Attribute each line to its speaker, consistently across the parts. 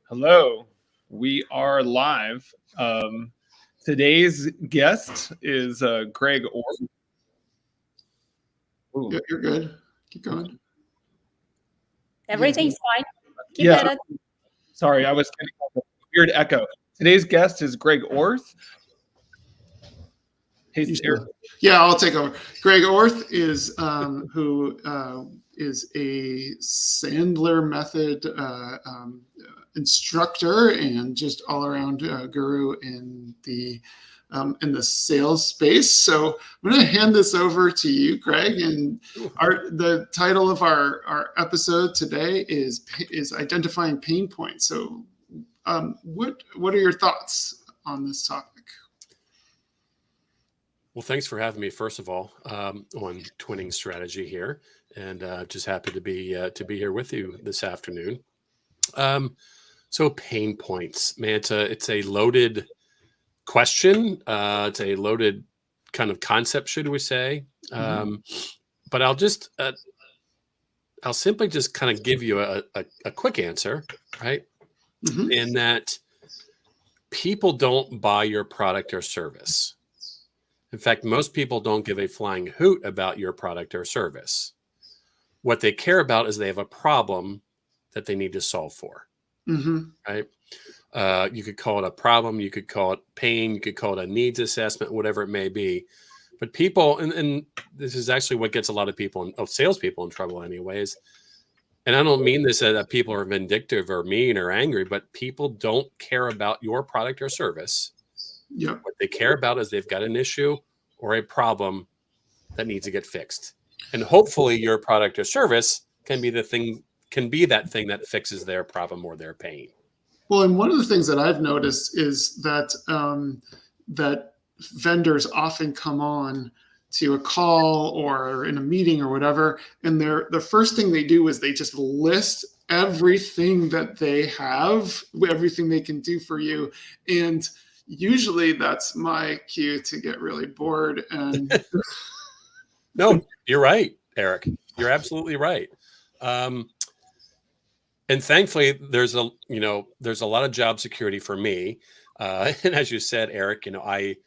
Speaker 1: Hello, we are live. Today's guest is Greg Orth.
Speaker 2: You're good. Keep going.
Speaker 3: Everything's fine. Keep
Speaker 1: Yeah.
Speaker 3: it.
Speaker 1: Sorry, I was getting a weird echo. Today's guest is Greg Orth.
Speaker 2: Yeah, I'll take over. Greg Orth is who is a Sandler method instructor and just all around guru in the sales space. So I'm going to hand this over to you, Greg. And the title of our episode today is identifying pain points. So what are your thoughts on this topic?
Speaker 4: Well, thanks for having me, first of all, on Twinning Strategy here, and just happy to be here with you this afternoon. So pain points, man, it's a loaded question. It's a loaded kind of concept, should we say? But I'll simply just kind of give you a quick answer, right? In that people don't buy your product or service. In fact, most people don't give a flying hoot about your product or service. What they care about is they have a problem that they need to solve for, right? You could call it a problem, you could call it pain, you could call it a needs assessment, whatever it may be. But people, and this is actually what gets a lot of people, salespeople in trouble anyways. And I don't mean this that people are vindictive or mean or angry, but people don't care about your product or service.
Speaker 2: Yep.
Speaker 4: What they care about is they've got an issue or a problem that needs to get fixed. And hopefully your product or service can be that thing that fixes their problem or their pain.
Speaker 2: Well, and one of the things that I've noticed is that that vendors often come on to a call or in a meeting or whatever, and the first thing they do is they just list everything that they have, everything they can do for you. And usually that's my cue to get really bored. And
Speaker 4: no, you're right, Eric. You're absolutely right. And thankfully, there's a lot of job security for me. And as you said, Eric, I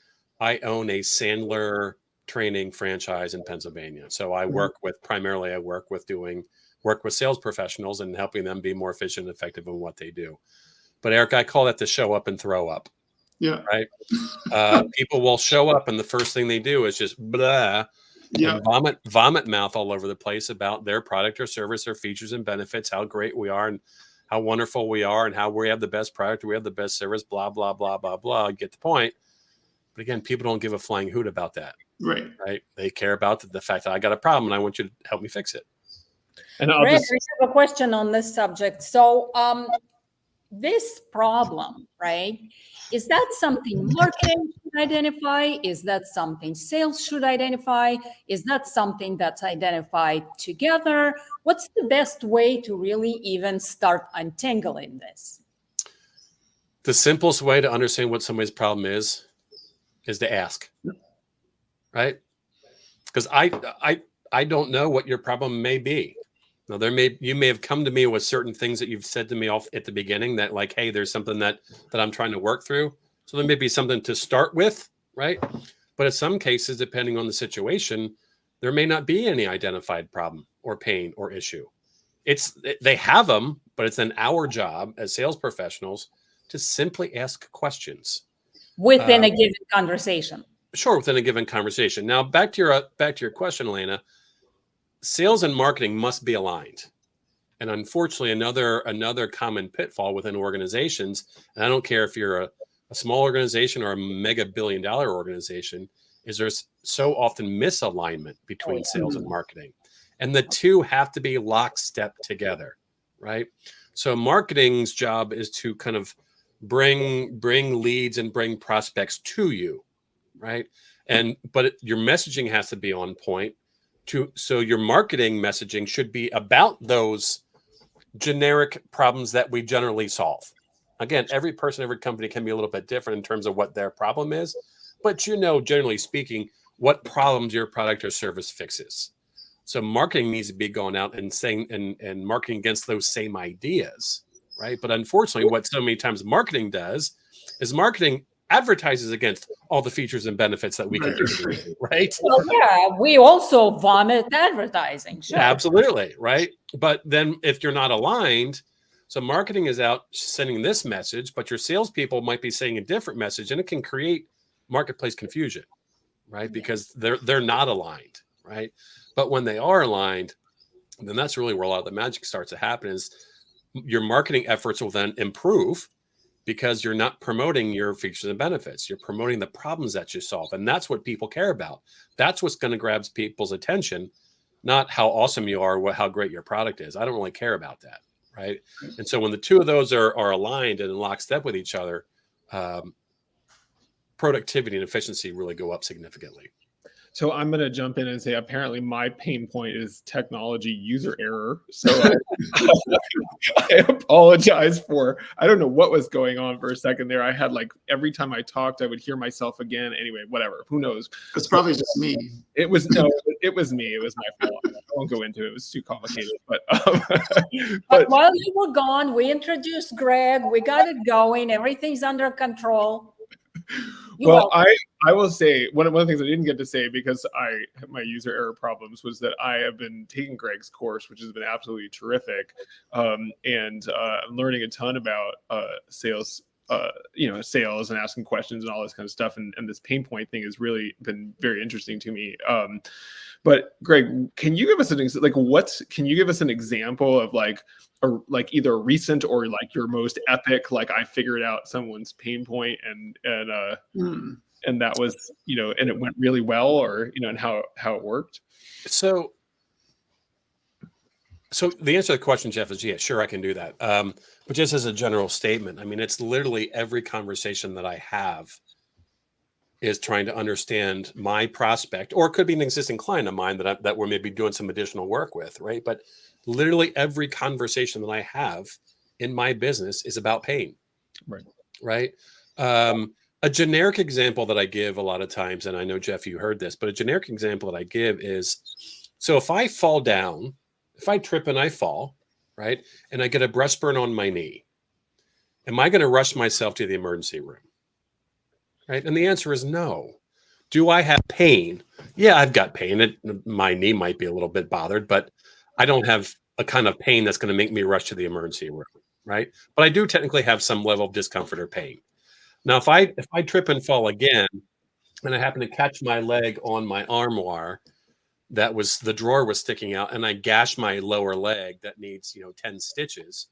Speaker 4: own a Sandler Training franchise in Pennsylvania. So I work with sales professionals and helping them be more efficient and effective in what they do. But Eric, I call that the show up and throw up.
Speaker 2: Yeah.
Speaker 4: Right. People will show up and the first thing they do is just blah, and vomit mouth all over the place about their product or service or features and benefits, how great we are and how wonderful we are and how we have the best product, we have the best service, blah, blah, blah, blah, blah. Get the point. But again, people don't give a flying hoot about that.
Speaker 2: Right.
Speaker 4: They care about the fact that I got a problem and I want you to help me fix it.
Speaker 3: And Greg, we have a question on this subject. So this problem, right? Is that something marketing should identify? Is that something sales should identify? Is that something that's identified together? What's the best way to really even start untangling this?
Speaker 4: The simplest way to understand what somebody's problem is to ask, right? Because I don't know what your problem may be. Now, you may have come to me with certain things that you've said to me off at the beginning that like, hey, there's something that I'm trying to work through. So there may be something to start with, right? But in some cases, depending on the situation, there may not be any identified problem or pain or issue. They have them, but it's then our job as sales professionals to simply ask questions
Speaker 3: within a given conversation.
Speaker 4: Sure, within a given conversation. Now, back to your question, Elena. Sales and marketing must be aligned. And unfortunately, another common pitfall within organizations, and I don't care if you're a small organization or a mega billion-dollar organization, is there's so often misalignment between sales and marketing. And the two have to be lockstep together, right? So marketing's job is to kind of bring leads and bring prospects to you, right? But your messaging has to be on point. So your marketing messaging should be about those generic problems that we generally solve. Again, every person, every company can be a little bit different in terms of what their problem is, but generally speaking, what problems your product or service fixes. So marketing needs to be going out and saying and marketing against those same ideas, right? But unfortunately, what so many times marketing does is marketing advertises against all the features and benefits that we can do, right?
Speaker 3: Well, yeah, we also vomit advertising. Sure.
Speaker 4: Absolutely, right? But then if you're not aligned, so marketing is out sending this message, but your salespeople might be saying a different message, and it can create marketplace confusion, right? Because they're not aligned, right? But when they are aligned, then that's really where a lot of the magic starts to happen. Is your marketing efforts will then improve because you're not promoting your features and benefits. You're promoting the problems that you solve. And that's what people care about. That's what's going to grab people's attention, not how awesome you are, how great your product is. I don't really care about that, right? And so when the two of those are aligned and in lockstep with each other, productivity and efficiency really go up significantly.
Speaker 1: So I'm going to jump in and say, apparently my pain point is technology user error. So I apologize for, I don't know what was going on for a second there. I had like, every time I talked, I would hear myself again. Anyway, whatever, who knows?
Speaker 2: It's probably just me.
Speaker 1: It was me. It was my fault. I won't go into it. It was too complicated,
Speaker 3: but while you were gone, we introduced Greg, we got it going. Everything's under control.
Speaker 1: Well, I will say one of the things I didn't get to say because I had my user error problems was that I have been taking Greg's course, which has been absolutely terrific, and learning a ton about sales, sales and asking questions and all this kind of stuff. And this pain point thing has really been very interesting to me. But Greg, can you give us can you give us an example of either recent or like your most epic, like I figured out someone's pain point and that was, and it went really well, or, and how it worked?
Speaker 4: So the answer to the question, Jeff, is yeah, sure, I can do that. But just as a general statement, I mean, it's literally every conversation that I have is trying to understand my prospect, or it could be an existing client of mine that we're maybe doing some additional work with, right? But literally every conversation that I have in my business is about pain, right? A generic example that I give a lot of times, and I know, Jeff, you heard this, but a generic example that I give is, so if I fall down, if I trip and I fall, right, and I get a breast burn on my knee, am I going to rush myself to the emergency room? Right? And the answer is no. Do I have pain? Yeah, I've got pain. My knee might be a little bit bothered, but I don't have a kind of pain that's going to make me rush to the emergency room, right? But I do technically have some level of discomfort or pain. Now, if I trip and fall again, and I happen to catch my leg on my armoire, the drawer was sticking out, and I gash my lower leg that needs 10 stitches,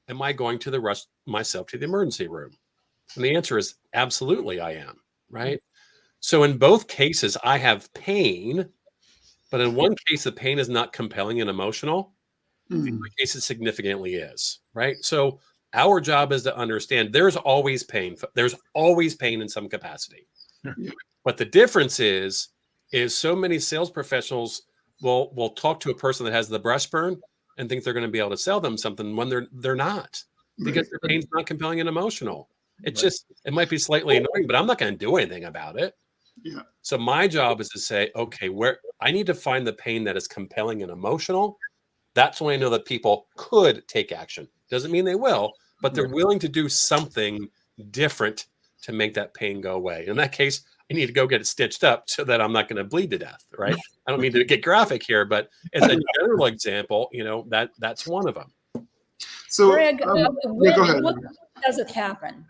Speaker 4: am I going to rush myself to the emergency room? And the answer is absolutely I am, right? So in both cases, I have pain, but in one case, the pain is not compelling and emotional. In the other case, it significantly is, right? So our job is to understand there's always pain. There's always pain in some capacity. Yeah. But the difference is so many sales professionals will talk to a person that has the breast burn and think they're going to be able to sell them something when they're not, because their pain's not compelling and emotional. It's just, it might be slightly annoying, but I'm not going to do anything about it. Yeah. So my job is to say, okay, where I need to find the pain that is compelling and emotional. That's when I know that people could take action. Doesn't mean they will, but they're willing to do something different to make that pain go away. In that case, I need to go get it stitched up so that I'm not going to bleed to death, right? I don't mean to get graphic here, but as a general example, that's one of them.
Speaker 2: So,
Speaker 3: Greg,
Speaker 2: go ahead.
Speaker 3: What does it happen?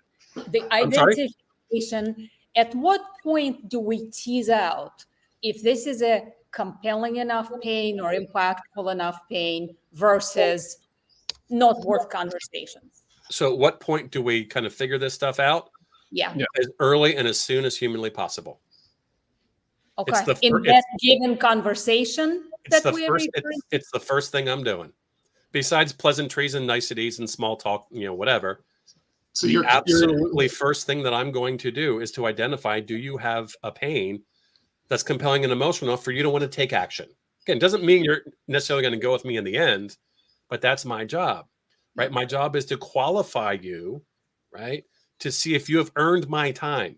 Speaker 3: The identification, at what point do we tease out if this is a compelling enough pain or impactful enough pain versus not worth conversations?
Speaker 4: So at what point do we kind of figure this stuff out?
Speaker 3: Yeah.
Speaker 4: As early and as soon as humanly possible.
Speaker 3: Okay. In that given conversation that we are referring to?
Speaker 4: It's the first thing I'm doing. Besides pleasantries and niceties and small talk, whatever. So the absolutely first thing that I'm going to do is to identify, do you have a pain that's compelling and emotional enough for you to want to take action? Again, it doesn't mean you're necessarily going to go with me in the end, but that's my job, right? My job is to qualify you, right? To see if you have earned my time.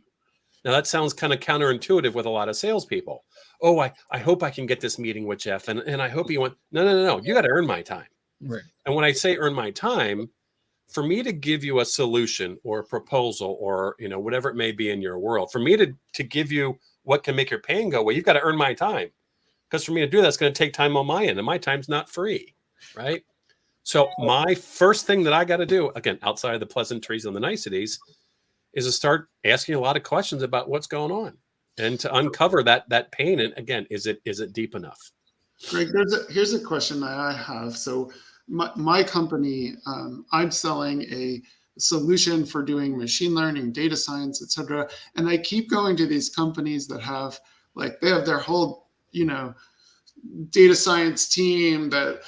Speaker 4: Now that sounds kind of counterintuitive with a lot of salespeople. Oh, I hope I can get this meeting with Jeff, and I hope you want. No. You got to earn my time.
Speaker 1: Right.
Speaker 4: And when I say earn my time, for me to give you a solution or a proposal or, you know, whatever it may be in your world, for me to give you what can make your pain go away, you've got to earn my time. Because for me to do that, it's going to take time on my end, and my time's not free, right? So my first thing that I got to do, again, outside of the pleasantries and the niceties, is to start asking a lot of questions about what's going on and to uncover that pain. And again, is it deep enough?
Speaker 2: Greg, here's a question that I have. So my company, I'm selling a solution for doing machine learning, data science, et cetera. And I keep going to these companies that have, like, they have their whole, you know, data science team that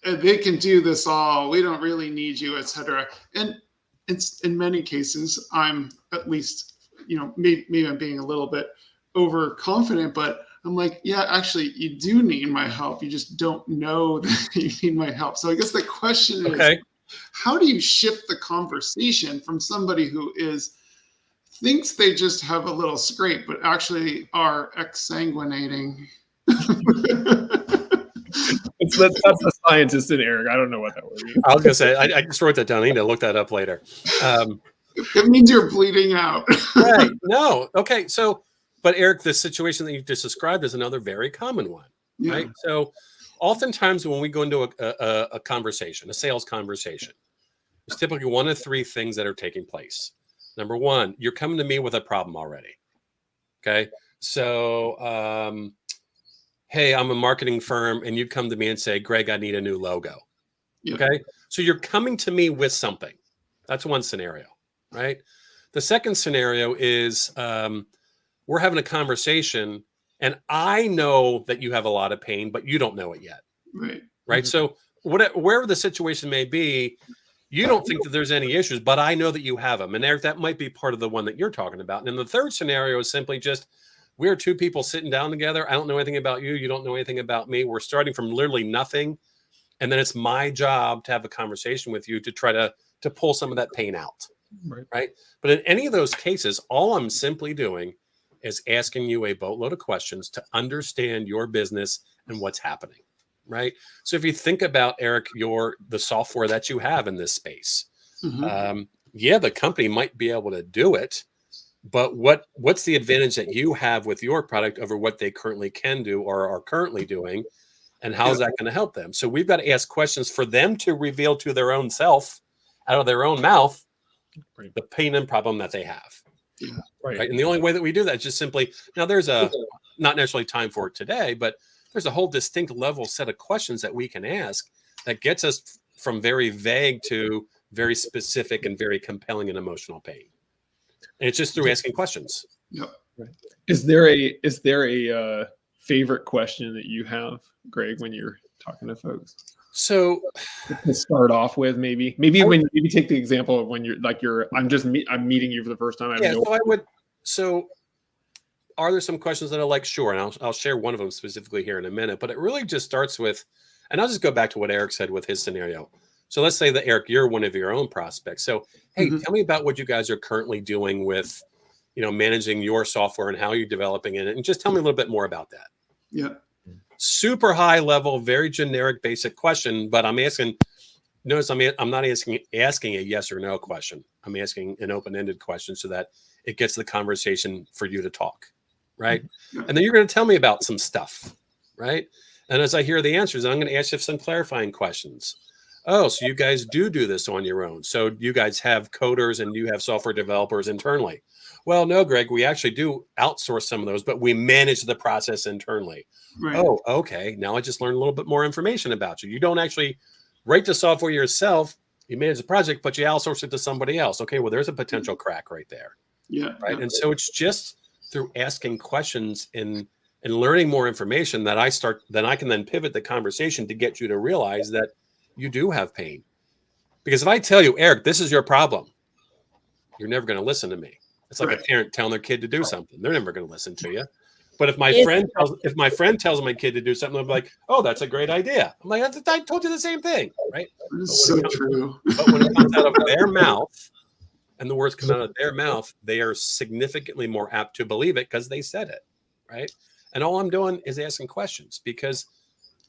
Speaker 2: they can do this all. We don't really need you, et cetera. And it's, in many cases, I'm at least, you know, maybe I'm being a little bit overconfident, but I'm like, yeah, actually, you do need my help. You just don't know that you need my help. So I guess the question is, how do you shift the conversation from somebody who thinks they just have a little scrape, but actually are exsanguinating?
Speaker 1: That's the scientist in Eric. I don't know what that word means.
Speaker 4: I was going to say, I just wrote that down. I need to look that up later.
Speaker 2: It means you're bleeding out.
Speaker 4: Right. No. Okay. So, but Eric, the situation that you just described is another very common one, right? So oftentimes when we go into a conversation, a sales conversation, there's typically one of three things that are taking place. Number one, you're coming to me with a problem already. Okay. So, hey, I'm a marketing firm, and you come to me and say, Greg, I need a new logo. Okay. So you're coming to me with something. That's one scenario, right? The second scenario is, we're having a conversation and I know that you have a lot of pain, but you don't know it yet.
Speaker 2: Right.
Speaker 4: Right. So wherever the situation may be, you don't think that there's any issues, but I know that you have them. And Eric, that might be part of the one that you're talking about. And then the third scenario is simply just, we're two people sitting down together. I don't know anything about you. You don't know anything about me. We're starting from literally nothing. And then it's my job to have a conversation with you to try to pull some of that pain out. Right. But in any of those cases, all I'm simply doing is asking you a boatload of questions to understand your business and what's happening, right? So if you think about, Eric, the software that you have in this space, the company might be able to do it, but what's the advantage that you have with your product over what they currently can do or are currently doing, and how is that going to help them? So we've got to ask questions for them to reveal to their own self, out of their own mouth, the pain and problem that they have. Right. And the only way that we do that is just simply, now there's not necessarily time for it today, but there's a whole distinct level set of questions that we can ask that gets us from very vague to very specific and very compelling and emotional pain. And it's just through asking questions.
Speaker 1: Is there a favorite question that you have, Greg, when you're talking to folks?
Speaker 4: So
Speaker 1: to start off with, maybe take the example of when I'm meeting you for the first time.
Speaker 4: So are there some questions that I like? Sure. And I'll share one of them specifically here in a minute, but it really just starts with, and I'll just go back to what Eric said with his scenario. So let's say that, Eric, you're one of your own prospects. So, hey, tell me about what you guys are currently doing with, managing your software and how you're developing it. And just tell me a little bit more about that.
Speaker 2: Yeah.
Speaker 4: Super high level, very generic, basic question, but I'm asking. Notice I'm not asking a yes or no question. I'm asking an open-ended question so that it gets the conversation for you to talk, right? And then you're going to tell me about some stuff, right? And as I hear the answers, I'm going to ask you some clarifying questions. Oh, so you guys do this on your own. So you guys have coders and you have software developers internally. Well, no, Greg, we actually do outsource some of those, but we manage the process internally. Right. Oh, okay. Now I just learned a little bit more information about you. You don't actually write the software yourself. You manage the project, but you outsource it to somebody else. Okay, well, there's a potential crack right there. Yeah. Right. And so it's just through asking questions and learning more information that I can then pivot the conversation to get you to realize that you do have pain. Because if I tell you, Eric, this is your problem, you're never going to listen to me. It's like a parent telling their kid to do something. They're never going to listen to you. But if my friend tells my kid to do something, I'm like, oh, that's a great idea. I'm like, I told you the same thing, right?
Speaker 2: It's so true.
Speaker 4: But when it comes out of their mouth and the words come out of their mouth, they are significantly more apt to believe it because they said it, right? And all I'm doing is asking questions, because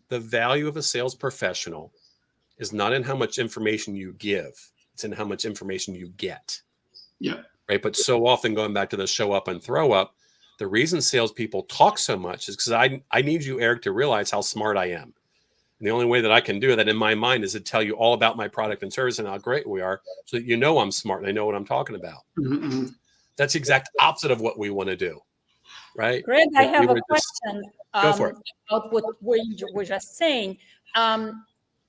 Speaker 4: the value of a sales professional is not in how much information you give. It's in how much information you get.
Speaker 2: Yeah.
Speaker 4: Right. But so often, going back to the show up and throw up, the reason salespeople talk so much is because I need you, Eric, to realize how smart I am. And the only way that I can do that in my mind is to tell you all about my product and service and how great we are, so that you know I'm smart and I know what I'm talking about.
Speaker 2: Mm-hmm.
Speaker 4: That's the exact opposite of what we want to do. Right.
Speaker 3: Greg, I have
Speaker 4: We
Speaker 3: a question
Speaker 4: go for it.
Speaker 3: about what you were just saying.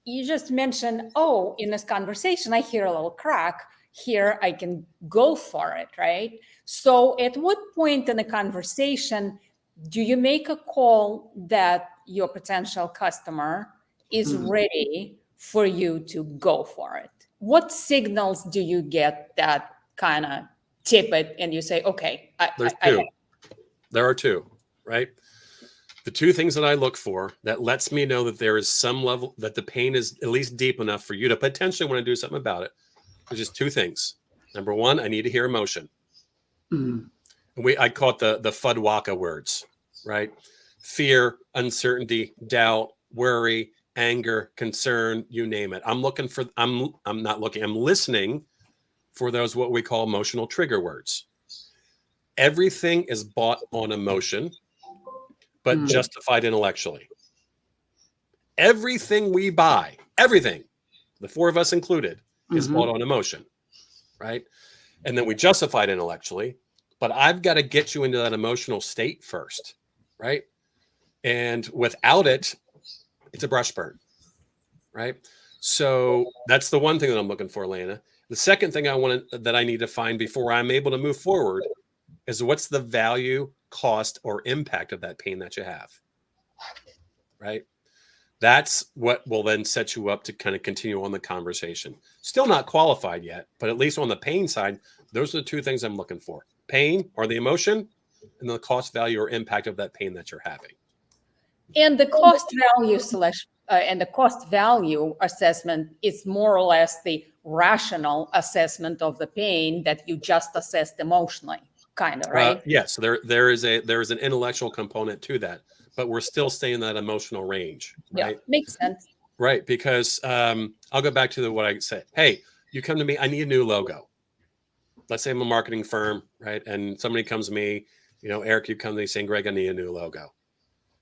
Speaker 3: You just mentioned, in this conversation, I hear a little crack here. I can go for it, right? So at what point in the conversation do you make a call that your potential customer is ready for you to go for it? What signals do you get that kind of tip it and you say, okay,
Speaker 4: There are two, right? The two things that I look for that lets me know that there is some level, that the pain is at least deep enough for you to potentially want to do something about it. There's just two things. Number one, I need to hear emotion. And I call it the FUD-WACA words, right? Fear, uncertainty, doubt, worry, anger, concern, you name it. I'm listening for those, what we call emotional trigger words. Everything is bought on emotion, but justified intellectually. Everything we buy, everything, the four of us included, is bought on emotion, right? And then we justify it intellectually, but I've got to get you into that emotional state first, right? And without it, it's a brush burn, right? So that's the one thing that I'm looking for, Elena. The second thing that I need to find before I'm able to move forward is what's the value, cost, or impact of that pain that you have, right? That's what will then set you up to kind of continue on the conversation. Still not qualified yet, but at least on the pain side, those are the two things I'm looking for: pain or the emotion, and the cost, value, or impact of that pain that you're having.
Speaker 3: And the cost value assessment is more or less the rational assessment of the pain that you just assessed emotionally, kind of, right?
Speaker 4: Yes. There is an intellectual component to that, but we're still staying in that emotional range, right?
Speaker 3: Yeah, makes sense.
Speaker 4: Right, because I'll go back to what I said. Hey, you come to me, I need a new logo. Let's say I'm a marketing firm, right? And somebody comes to me, Eric, you come to me saying, Greg, I need a new logo.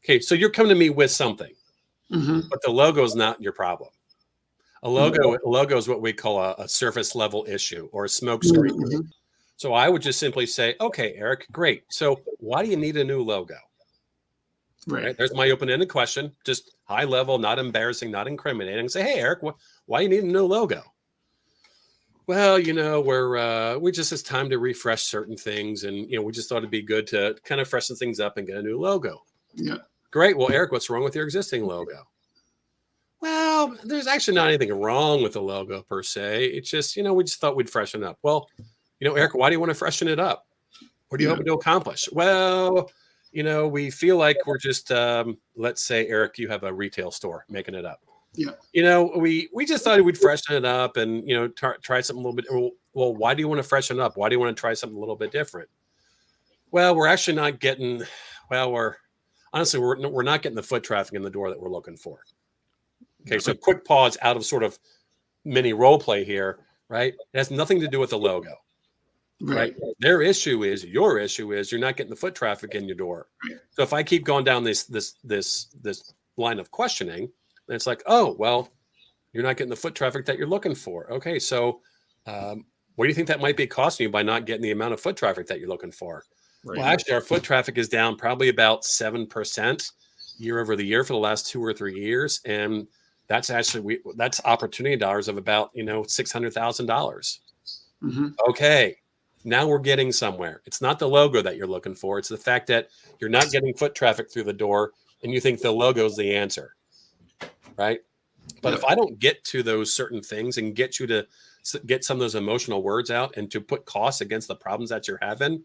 Speaker 4: Okay, so you're coming to me with something, but the logo is not your problem. A logo is what we call a surface level issue or a smoke screen. So I would just simply say, okay, Eric, great. So why do you need a new logo? Right. There's my open-ended question, just high level, not embarrassing, not incriminating. Say, hey, Eric, why do you need a new logo? Well, it's time to refresh certain things, and we just thought it'd be good to kind of freshen things up and get a new logo.
Speaker 2: Yeah.
Speaker 4: Great. Well, Eric, what's wrong with your existing logo? Well, there's actually not anything wrong with the logo per se. It's just, we just thought we'd freshen up. Well, Eric, why do you want to freshen it up? What do you hope to accomplish? Well, we feel like we're just, let's say, Eric, you have a retail store, making it up.
Speaker 2: Yeah.
Speaker 4: We just thought we'd freshen it up and, try something a little bit. Well, why do you want to freshen it up? Why do you want to try something a little bit different? Well, we're actually not getting, we're not getting the foot traffic in the door that we're looking for. Okay. So quick pause out of sort of mini role play here, right? It has nothing to do with the logo. Right. Your issue is you're not getting the foot traffic in your door. So if I keep going down this line of questioning, then it's like, oh, well, you're not getting the foot traffic that you're looking for. Okay. So what do you think that might be costing you by not getting the amount of foot traffic that you're looking for? Right. Well, actually, our foot traffic is down probably about 7% year over the year for the last 2 or 3 years. And that's actually, that's opportunity dollars of about, $600,000. Okay. Now we're getting somewhere. It's not the logo that you're looking for. It's the fact that you're not getting foot traffic through the door and you think the logo is the answer, right? But if I don't get to those certain things and get you to get some of those emotional words out and to put costs against the problems that you're having,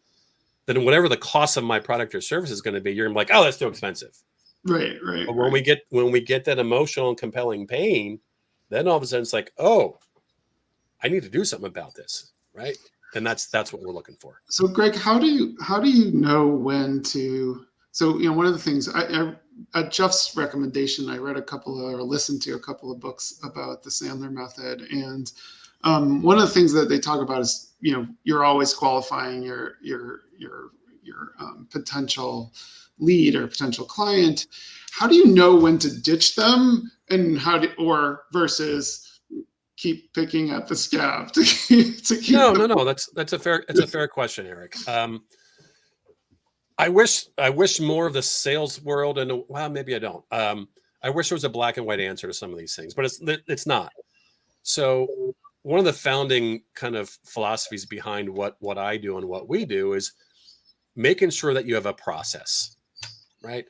Speaker 4: then whatever the cost of my product or service is going to be, you're like, oh, that's too expensive.
Speaker 2: Right.
Speaker 4: But when we get that emotional and compelling pain, then all of a sudden it's like, oh, I need to do something about this, right? And that's what we're looking for.
Speaker 2: So, Greg, how do you know when to So, one of the things at Jeff's recommendation, I read or listened to a couple of books about the Sandler method. And one of the things that they talk about is, you're always qualifying your potential lead or potential client. How do you know when to ditch them, and versus keep picking at the scab to keep
Speaker 4: No. That's a fair question, Eric. I wish more of the sales world, and well, maybe I don't. I wish there was a black and white answer to some of these things, but it's not. So one of the founding kind of philosophies behind what I do and what we do is making sure that you have a process, right?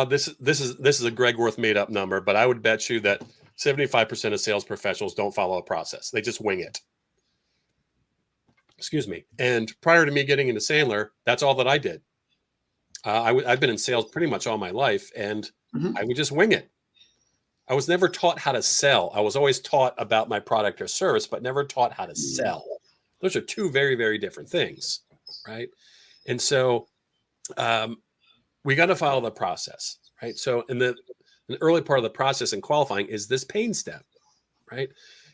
Speaker 4: This is a Greg Worth made up number, but I would bet you that 75% of sales professionals don't follow a process. They just wing it. Excuse me. And prior to me getting into Sandler, that's all that I did. I've been in sales pretty much all my life, and I would just wing it. I was never taught how to sell. I was always taught about my product or service, but never taught how to sell. Those are two very, very different things, right? And so we got to follow the process, right? So in the early part of the process in qualifying is this pain step, right?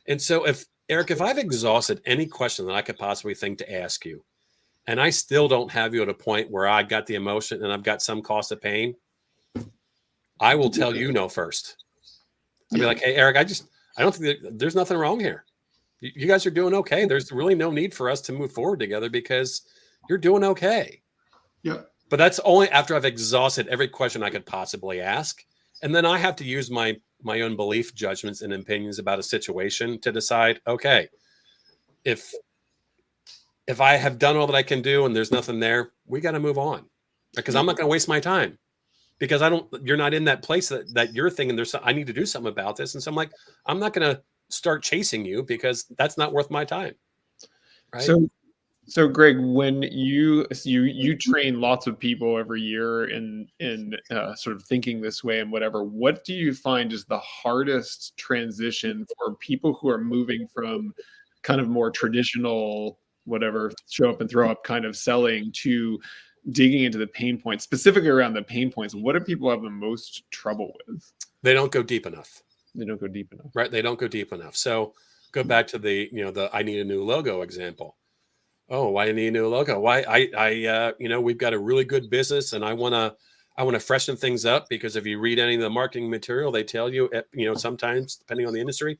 Speaker 4: And so Eric, if I've exhausted any question that I could possibly think to ask you, and I still don't have you at a point where I got the emotion and I've got some cost of pain, I will tell you no first. I'd be like, hey, Eric, I don't think there's nothing wrong here. You guys are doing okay. There's really no need for us to move forward together because you're doing okay.
Speaker 2: Yeah.
Speaker 4: But that's only after I've exhausted every question I could possibly ask. And then I have to use my own belief, judgments, and opinions about a situation to decide, okay, if I have done all that I can do and there's nothing there, we got to move on, because I'm not going to waste my time, because you're not in that place that you're thinking I need to do something about this. And so I'm like, I'm not going to start chasing you because that's not worth my time. Right.
Speaker 1: So Greg, when you train lots of people every year in sort of thinking this way and whatever, what do you find is the hardest transition for people who are moving from kind of more traditional, whatever, show up and throw up kind of selling to digging into the pain points, specifically around the pain points? What do people have the most trouble with?
Speaker 4: They don't go deep enough.
Speaker 1: Right.
Speaker 4: They don't go deep enough. So go back to the I need a new logo example. Oh, why do you need a new logo? Why we've got a really good business and I want to freshen things up, because if you read any of the marketing material, they tell you, sometimes depending on the industry,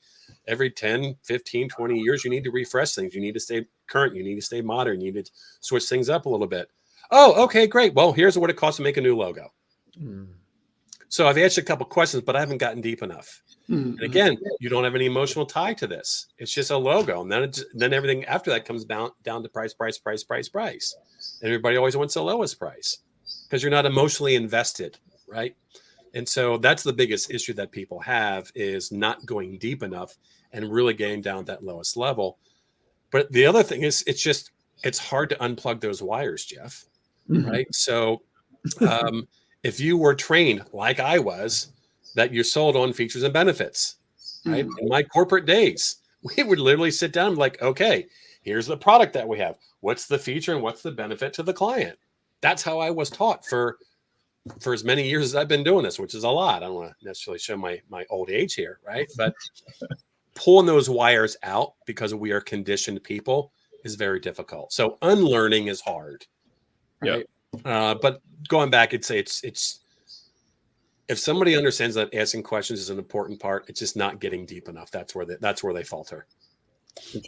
Speaker 4: every 10, 15, 20 years, you need to refresh things. You need to stay current. You need to stay modern. You need to switch things up a little bit. Oh, okay, great. Well, here's what it costs to make a new logo. So I've asked you a couple of questions, but I haven't gotten deep enough. And again, you don't have any emotional tie to this. It's just a logo. And then everything after that comes down to price. And everybody always wants the lowest price because you're not emotionally invested, right? And so that's the biggest issue that people have, is not going deep enough and really getting down at that lowest level. But the other thing is, it's hard to unplug those wires, Jeff, right? So if you were trained like I was, that you sold on features and benefits, right? In my corporate days, we would literally sit down like, okay, here's the product that we have. What's the feature and what's the benefit to the client? That's how I was taught for as many years as I've been doing this, which is a lot. I don't want to necessarily show my old age here, right? But pulling those wires out because we are conditioned people is very difficult. So unlearning is hard, right? But going back, I'd say it's if somebody understands that asking questions is an important part, it's just not getting deep enough. That's where they falter.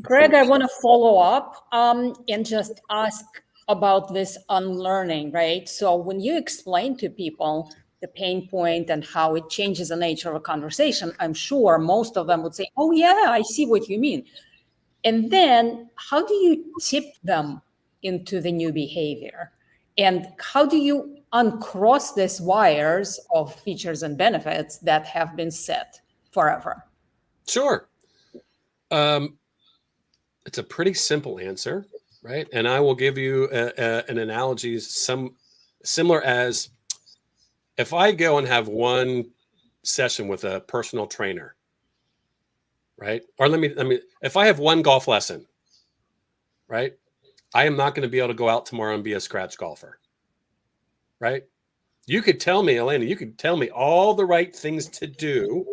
Speaker 3: Greg, I want to follow up and just ask about this unlearning, right? So when you explain to people the pain point and how it changes the nature of a conversation, I'm sure most of them would say, oh yeah, I see what you mean. And then how do you tip them into the new behavior? And how do you uncross these wires of features and benefits that have been set forever?
Speaker 4: Sure. It's a pretty simple answer, right? And I will give you an analogy, similar as if I go and have one session with a personal trainer, right? Or let me, if I have one golf lesson, right? I am not going to be able to go out tomorrow and be a scratch golfer. right? You could tell me, Elena, you could tell me all the right things to do,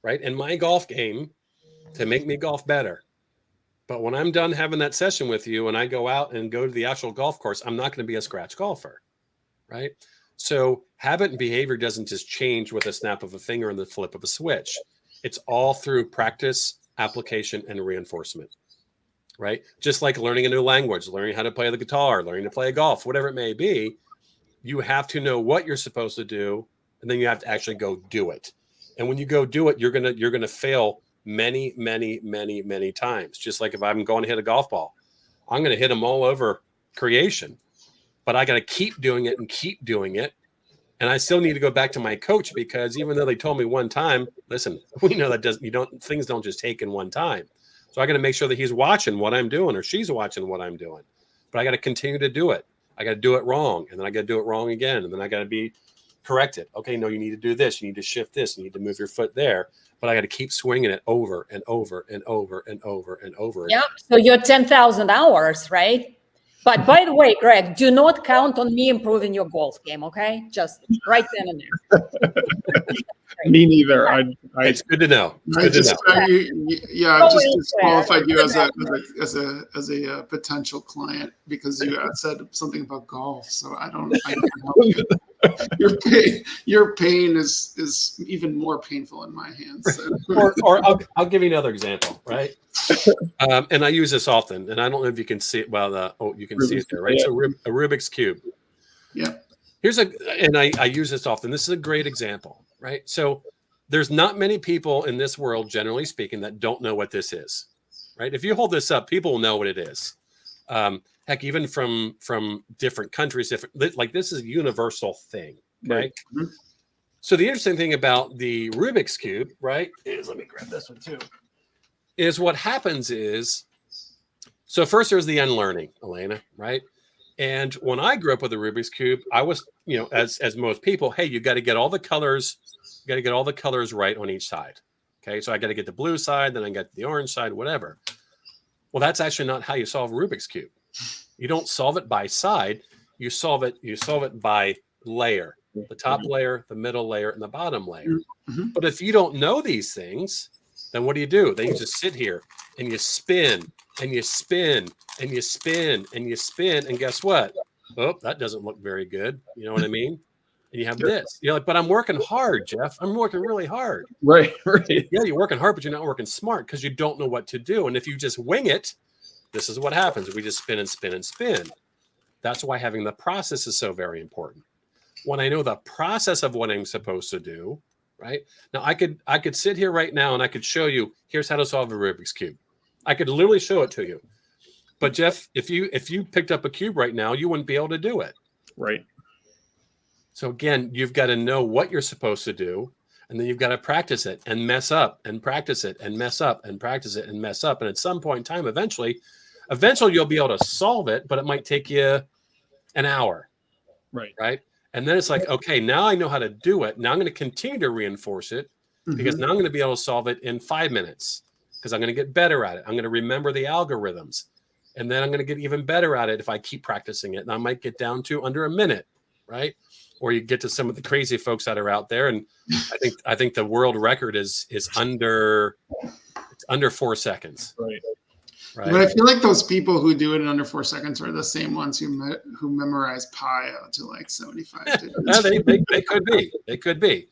Speaker 4: right, in my golf game to make me golf better. But when I'm done having that session with you and I go out and go to the actual golf course, I'm not going to be a scratch golfer, right? So habit and behavior doesn't just change with a snap of a finger and the flip of a switch. It's all through practice, application, and reinforcement, right? Just like learning a new language, learning how to play the guitar, learning to play golf, whatever it may be, you have to know what you're supposed to do, and then you have to actually go do it. And when you go do it, you're gonna fail many, many, many, many times. Just like if I'm going to hit a golf ball, I'm going to hit them all over creation, but I got to keep doing it and keep doing it. And I still need to go back to my coach, because even though they told me one time, listen, we know that things don't just take in one time. So I got to make sure that he's watching what I'm doing or she's watching what I'm doing, but I got to continue to do it. I got to do it wrong. And then I got to do it wrong again. And then I got to be corrected. Okay, no, you need to do this. You need to shift this. You need to move your foot there. But I got to keep swinging it over and over and over and over and over.
Speaker 3: Yeah. So you're 10,000 hours, right? But by the way, Greg, do not count on me improving your golf game. Okay, just right then and there.
Speaker 1: Me neither.
Speaker 4: It's good to know.
Speaker 2: I just disqualified you as a potential client because you said something about golf. So I can't help you. Your pain is even more painful in my hands.
Speaker 4: or I'll give you another example, right? And I use this often, and I don't know if you can see it. Well, you can see it there, right? Yeah. So a Rubik's Cube.
Speaker 2: Yeah.
Speaker 4: And I use this often. This is a great example, right? So there's not many people in this world, generally speaking, that don't know what this is, right? If you hold this up, people will know what it is. Heck, even from different countries, like this is a universal thing, right? Mm-hmm. So the interesting thing about the Rubik's Cube, right, is, let me grab this one too, is what happens is, so first there's the unlearning, Elena, right? And when I grew up with the Rubik's Cube, I was, as most people, hey, you got to get all the colors, right on each side. Okay, so I got to get the blue side, then I got the orange side, whatever. Well, that's actually not how you solve Rubik's Cube. You don't solve it by side. You solve it by layer, the top layer, the middle layer, and the bottom layer. Mm-hmm. But if you don't know these things, then what do? Then you just sit here and you spin and you spin and you spin and you spin. And guess what? Oh, that doesn't look very good. You know what I mean? And you have this. You're like, but I'm working hard, Jeff. I'm working really hard.
Speaker 1: Right.
Speaker 4: Yeah, you're working hard, but you're not working smart because you don't know what to do. And if you just wing it, this is what happens. We just spin and spin and spin. That's why having the process is so very important. When I know the process of what I'm supposed to do, right? Now I could sit here right now and I could show you, here's how to solve a Rubik's Cube. I could literally show it to you. But Jeff, if you picked up a cube right now, you wouldn't be able to do it.
Speaker 1: Right.
Speaker 4: So again, you've got to know what you're supposed to do, and then you've got to practice it and mess up and practice it and mess up and practice it and mess up. And at some point in time, eventually you'll be able to solve it, but it might take you an hour. Right. And then it's like, okay, now I know how to do it. Now I'm going to continue to reinforce it because now I'm going to be able to solve it in 5 minutes because I'm going to get better at it. I'm going to remember the algorithms, and then I'm going to get even better at it if I keep practicing it. And I might get down to under a minute, right? Or you get to some of the crazy folks that are out there. And I think the world record is under 4 seconds.
Speaker 1: Right.
Speaker 2: But I feel like those people who do it in under 4 seconds are the same ones who memorize pi out to like 75 digits.
Speaker 4: Yeah, they could be.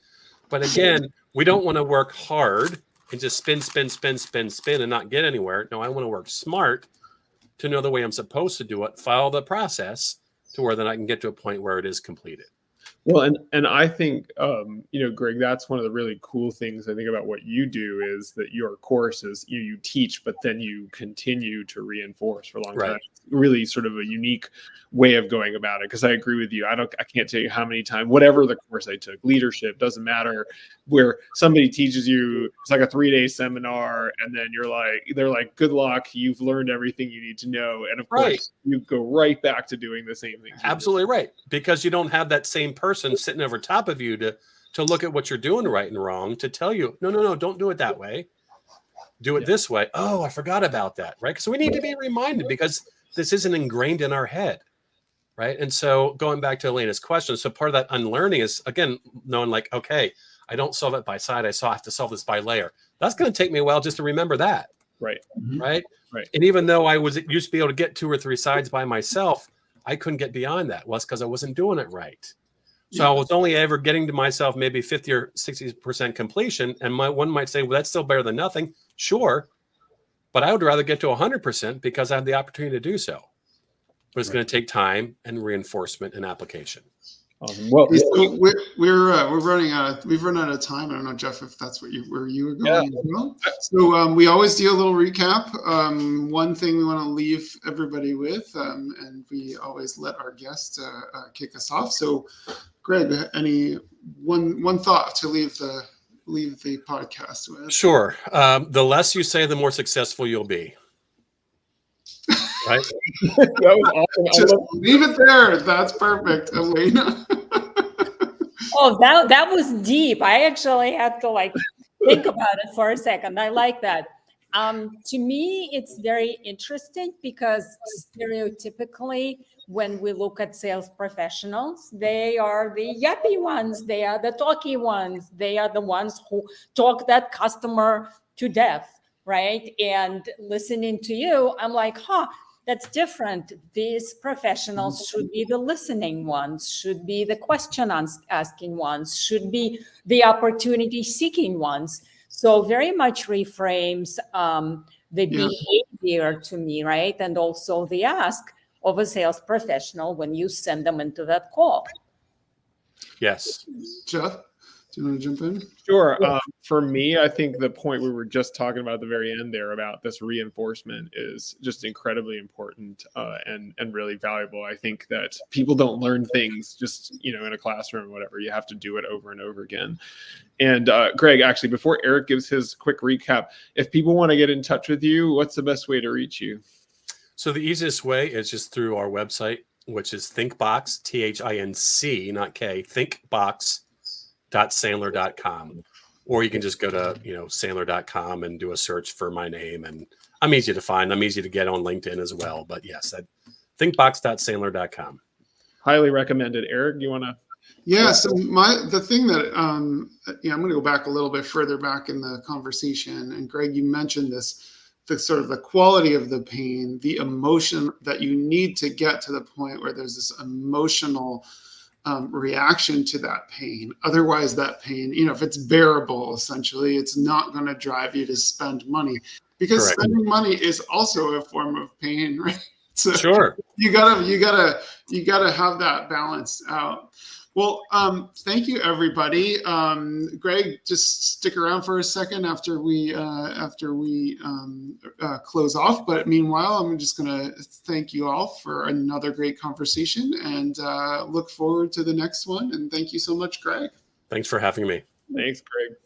Speaker 4: But again, we don't want to work hard and just spin and not get anywhere. No, I want to work smart to know the way I'm supposed to do it, follow the process to where then I can get to a point where it is completed.
Speaker 1: Well, and I think, Greg, that's one of the really cool things I think about what you do is that your course is you teach, but then you continue to reinforce for a long time. It's really sort of a unique way of going about it. Because I agree with you. I can't tell you how many times, whatever the course I took, leadership, doesn't matter, where somebody teaches you, it's like a 3-day seminar, and then they're like, good luck, you've learned everything you need to know. And of course, you go right back to doing the same thing.
Speaker 4: Absolutely right. Because you don't have that same person sitting over top of you to look at what you're doing right and wrong, to tell you, no, don't do it that way. Do it this way. Oh, I forgot about that, right? So we need to be reminded because this isn't ingrained in our head. right? And so going back to Elena's question, so part of that unlearning is, again, knowing like, okay, I don't solve it by side. I have to solve this by layer. That's going to take me a while just to remember that.
Speaker 1: Right.
Speaker 4: Right.
Speaker 1: Right.
Speaker 4: And even though I used to be able to get 2 or 3 sides by myself, I couldn't get beyond that. Well, it's because I wasn't doing it right. So I was only ever getting to myself maybe 50 or 60% completion. And one might say, well, that's still better than nothing. Sure. But I would rather get to 100% because I have the opportunity to do so. But it's going to take time and reinforcement and application.
Speaker 1: Awesome. Well,
Speaker 2: so we're running out. We've run out of time. I don't know, Jeff, if that's where you were going.
Speaker 1: Yeah.
Speaker 2: As well. So we always do a little recap. One thing we want to leave everybody with, and we always let our guests kick us off. So, Greg, any one thought to leave the podcast with?
Speaker 4: Sure. The less you say, the more successful you'll be. Right.
Speaker 1: That was awesome.
Speaker 2: Just leave it there. That's perfect, Elena.
Speaker 3: Oh, that was deep. I actually had to think about it for a second. I like that. To me, it's very interesting because stereotypically, when we look at sales professionals, they are the yappy ones. They are the talky ones. They are the ones who talk that customer to death, right? And listening to you, I'm like, that's different. These professionals should be the listening ones, should be the question asking ones, should be the opportunity seeking ones. So very much reframes the behavior to me, right? And also the ask of a sales professional when you send them into that call.
Speaker 4: Yes.
Speaker 2: Jeff, do you want to jump in?
Speaker 1: Sure. For me, I think the point we were just talking about at the very end there about this reinforcement is just incredibly important and really valuable. I think that people don't learn things just, in a classroom or whatever. You have to do it over and over again. And Greg, actually, before Eric gives his quick recap, if people want to get in touch with you, what's the best way to reach you?
Speaker 4: So the easiest way is just through our website, which is ThinkBox, THINC, not K, thinkbox.sandler.com. Or you can just go to, sandler.com and do a search for my name. And I'm easy to find. I'm easy to get on LinkedIn as well. But yes, thinkbox.sandler.com.
Speaker 1: Highly recommended. Eric, you want to?
Speaker 2: Yeah. So the thing that, I'm going to go back a little bit further back in the conversation. And Greg, you mentioned this, the sort of the quality of the pain, the emotion that you need to get to the point where there's this emotional reaction to that pain. Otherwise, that pain, if it's bearable, essentially, it's not going to drive you to spend money, because
Speaker 4: Correct.
Speaker 2: Spending money is also a form of pain, right? So
Speaker 4: Sure.
Speaker 2: You gotta have that balanced out. Well, thank you, everybody. Greg, just stick around for a second after we close off. But meanwhile, I'm just going to thank you all for another great conversation and look forward to the next one. And thank you so much, Greg.
Speaker 4: Thanks for having me.
Speaker 1: Thanks, Greg.